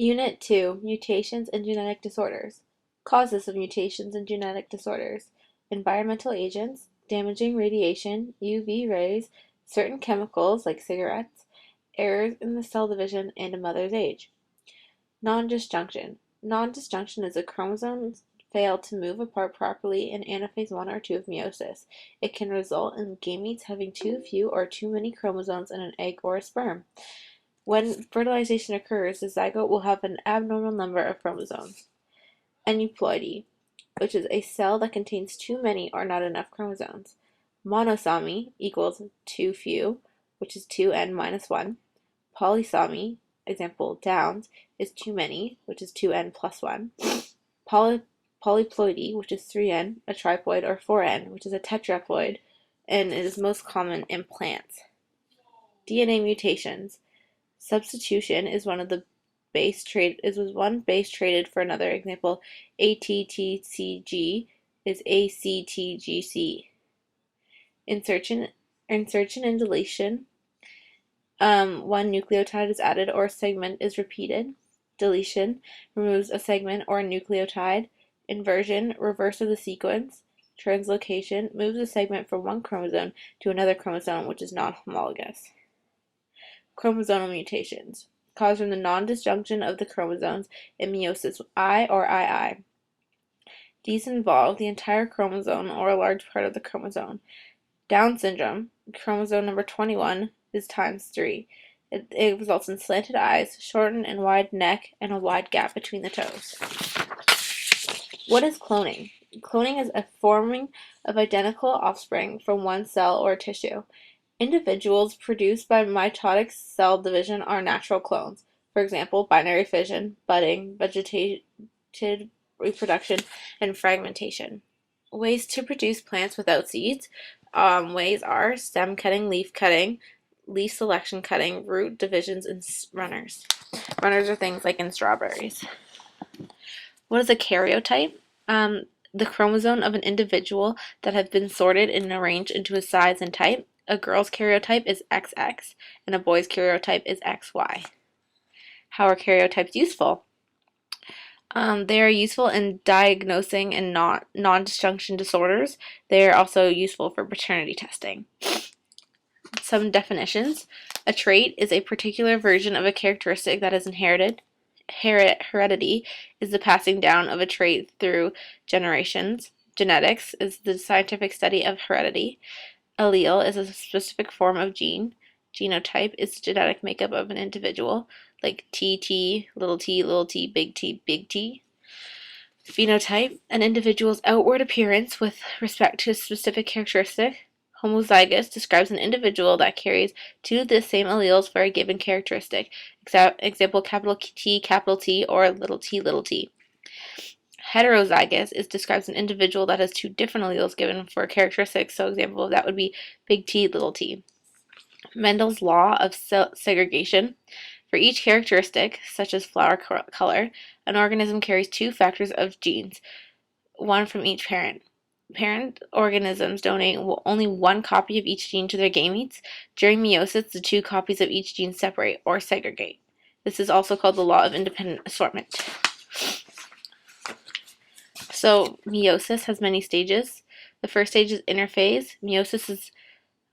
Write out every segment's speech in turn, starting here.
Unit 2, Mutations and Genetic Disorders. Causes of mutations and genetic disorders. Environmental agents, damaging radiation, UV rays, certain chemicals like cigarettes, errors in the cell division, and a mother's age. Non-disjunction. Non-disjunction is a chromosomes fail to move apart properly in anaphase 1 or 2 of meiosis. It can result in gametes having too few or too many chromosomes in an egg or a sperm. When fertilization occurs, the zygote will have an abnormal number of chromosomes. Aneuploidy, which is a cell that contains too many or not enough chromosomes. Monosomy equals too few, which is 2n minus 1. Polysomy, example Downs, is too many, which is 2n plus 1. Polyploidy, which is 3n, a triploid, or 4n, which is a tetraploid, and it is most common in plants. DNA mutations. Substitution is one base traded for another. Example, ATTCG is ACTGC. Insertion and deletion. One nucleotide is added or a segment is repeated. Deletion removes a segment or a nucleotide. Inversion, reverse of the sequence. Translocation moves a segment from one chromosome to another chromosome which is non-homologous. Chromosomal mutations, caused from the non-disjunction of the chromosomes in meiosis I or II. These involve the entire chromosome or a large part of the chromosome. Down syndrome, chromosome number 21 is times 3. It results in slanted eyes, shortened and wide neck, and a wide gap between the toes. What is cloning? Cloning is a forming of identical offspring from one cell or tissue. Individuals produced by mitotic cell division are natural clones. For example, binary fission, budding, vegetative reproduction, and fragmentation. Ways to produce plants without seeds. Ways are stem cutting, leaf selection cutting, root divisions, and runners. Runners are things like in strawberries. What is a karyotype? The chromosome of an individual that have been sorted and arranged into a size and type. A girl's karyotype is XX, and a boy's karyotype is XY. How are karyotypes useful? They are useful in diagnosing and non-disjunction disorders. They are also useful for paternity testing. Some definitions. A trait is a particular version of a characteristic that is inherited. Heredity is the passing down of a trait through generations. Genetics is the scientific study of heredity. Allele is a specific form of gene. Genotype is the genetic makeup of an individual, like TT, little t, big T, big T. Phenotype, an individual's outward appearance with respect to a specific characteristic. Homozygous describes an individual that carries two of the same alleles for a given characteristic. Example, capital T, or little t. Heterozygous describes an individual that has two different alleles given for a characteristic, so example of that would be big T, little t. Mendel's law of segregation. For each characteristic, such as flower color, an organism carries two factors of genes, one from each parent. Parent organisms donate only one copy of each gene to their gametes. During meiosis, the two copies of each gene separate or segregate. This is also called the law of independent assortment. So, meiosis has many stages. The first stage is interphase. Meiosis is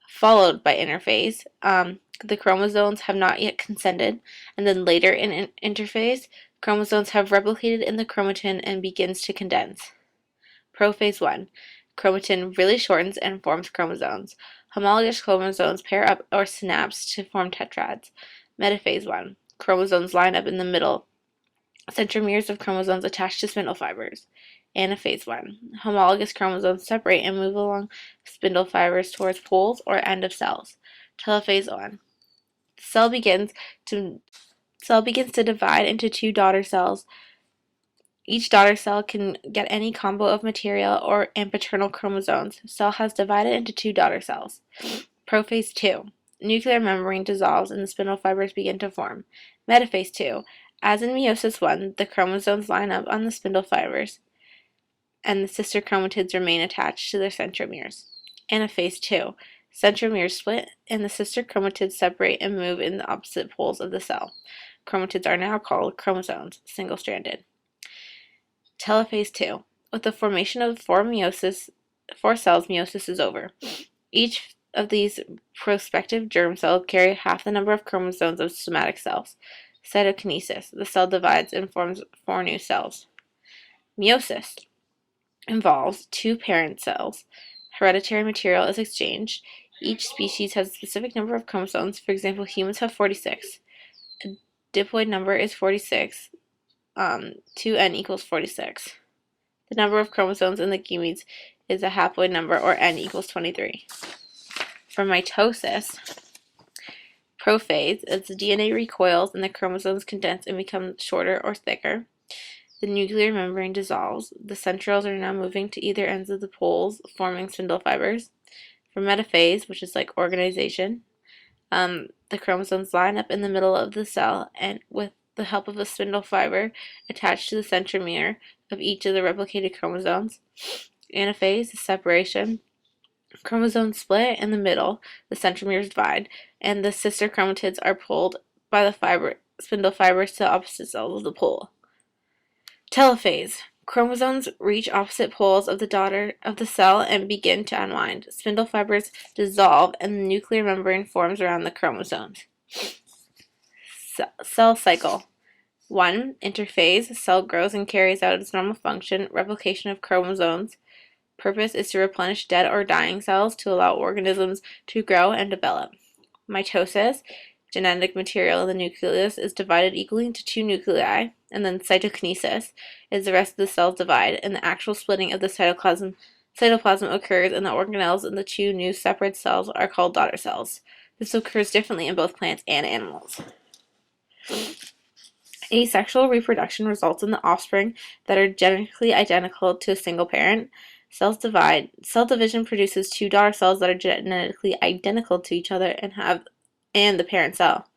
followed by interphase. The chromosomes have not yet consented, and then later in interphase, chromosomes have replicated in the chromatin and begins to condense. Prophase 1. Chromatin really shortens and forms chromosomes. Homologous chromosomes pair up or synapse to form tetrads. Metaphase 1. Chromosomes line up in the middle. Centromeres of chromosomes attach to spindle fibers. Anaphase 1. Homologous chromosomes separate and move along spindle fibers towards poles or end of cells. Telophase 1. The cell begins to divide into two daughter cells. Each daughter cell can get any combo of material and paternal chromosomes. Cell has divided into two daughter cells. Prophase 2. Nuclear membrane dissolves and the spindle fibers begin to form. Metaphase 2. As in meiosis 1, the chromosomes line up on the spindle fibers, and the sister chromatids remain attached to their centromeres. Anaphase 2. Centromeres split, and the sister chromatids separate and move in the opposite poles of the cell. chromatids are now called chromosomes, single-stranded. Telophase 2. With the formation of four cells, meiosis is over. Each of these prospective germ cells carry half the number of chromosomes of somatic cells. Cytokinesis. The cell divides and forms four new cells. Meiosis involves two parent cells. Hereditary material is exchanged. Each species has a specific number of chromosomes. For example, humans have 46. A diploid number is 46. 2n equals 46. The number of chromosomes in the gametes is a haploid number, or n equals 23. For mitosis, prophase, as the DNA recoils and the chromosomes condense and become shorter or thicker, the nuclear membrane dissolves. The centrioles are now moving to either ends of the poles, forming spindle fibers. For metaphase, which is like organization, the chromosomes line up in the middle of the cell, and with the help of a spindle fiber attached to the centromere of each of the replicated chromosomes. Anaphase is separation. Chromosomes split in the middle, the centromeres divide, and the sister chromatids are pulled by the spindle fibers to the opposite cells of the pole. Telophase. Chromosomes reach opposite poles of the daughter of the cell and begin to unwind. Spindle fibers dissolve and the nuclear membrane forms around the chromosomes. Cell cycle. 1. Interphase. Cell grows and carries out its normal function, replication of chromosomes. Purpose is to replenish dead or dying cells to allow organisms to grow and develop. Mitosis. Genetic material in the nucleus is divided equally into two nuclei, and then cytokinesis is the rest of the cells divide, and the actual splitting of the cytoplasm occurs, and the organelles in the two new separate cells are called daughter cells. This occurs differently in both plants and animals. Asexual reproduction results in the offspring that are genetically identical to a single parent. Cells divide. Cell division produces two daughter cells that are genetically identical to each other and the parent cell.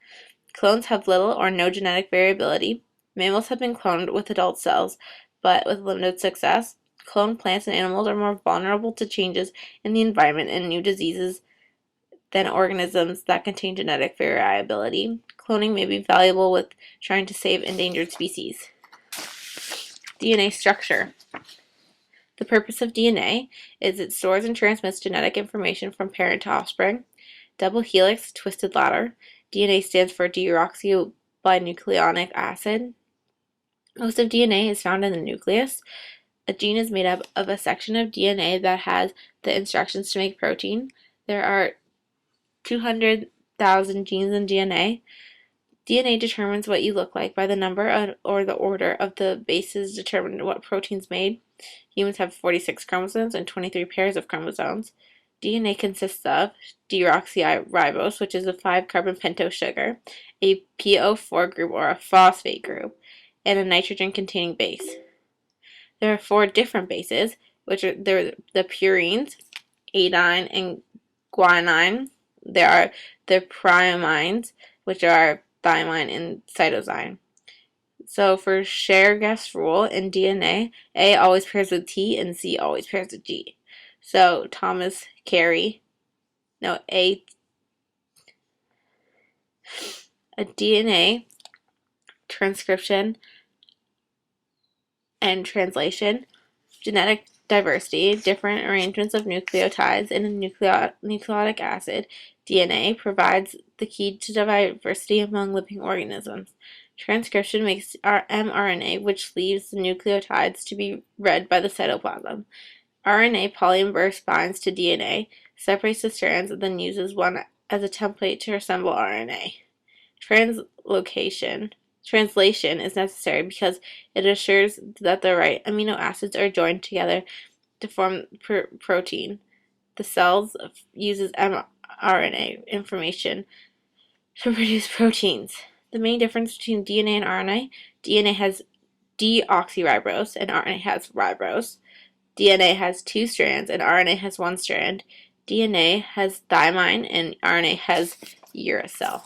Clones have little or no genetic variability. Mammals have been cloned with adult cells, but with limited success. Cloned plants and animals are more vulnerable to changes in the environment and new diseases than organisms that contain genetic variability. Cloning may be valuable with trying to save endangered species. DNA structure. The purpose of DNA is it stores and transmits genetic information from parent to offspring. Double helix, twisted ladder. DNA stands for deoxyribonucleic acid. Most of DNA is found in the nucleus. A gene is made up of a section of DNA that has the instructions to make protein. There are 200,000 genes in DNA. DNA determines what you look like by the number or the order of the bases determine what protein's made. Humans have 46 chromosomes and 23 pairs of chromosomes. DNA consists of deoxyribose, which is a 5-carbon pentose sugar, a PO4 group or a phosphate group, and a nitrogen-containing base. There are 4 different bases, which are the purines, adenine, and guanine. There are the priamines, which are thymine and cytosine. So for Share-Guess rule in DNA, A always pairs with T and C always pairs with G. So Thomas Carey, a DNA transcription and translation, genetic diversity, different arrangements of nucleotides in a nucleic acid. DNA provides the key to diversity among living organisms. Transcription makes our mRNA, which leaves the nucleotides to be read by the cytoplasm. RNA polymerase binds to DNA, separates the strands, and then uses one as a template to resemble RNA. Translation is necessary because it assures that the right amino acids are joined together to form protein. The cells uses mRNA information to produce proteins. The main difference between DNA and RNA: DNA has deoxyribose and RNA has ribose. DNA has 2 strands and RNA has 1 strand. DNA has thymine and RNA has uracil.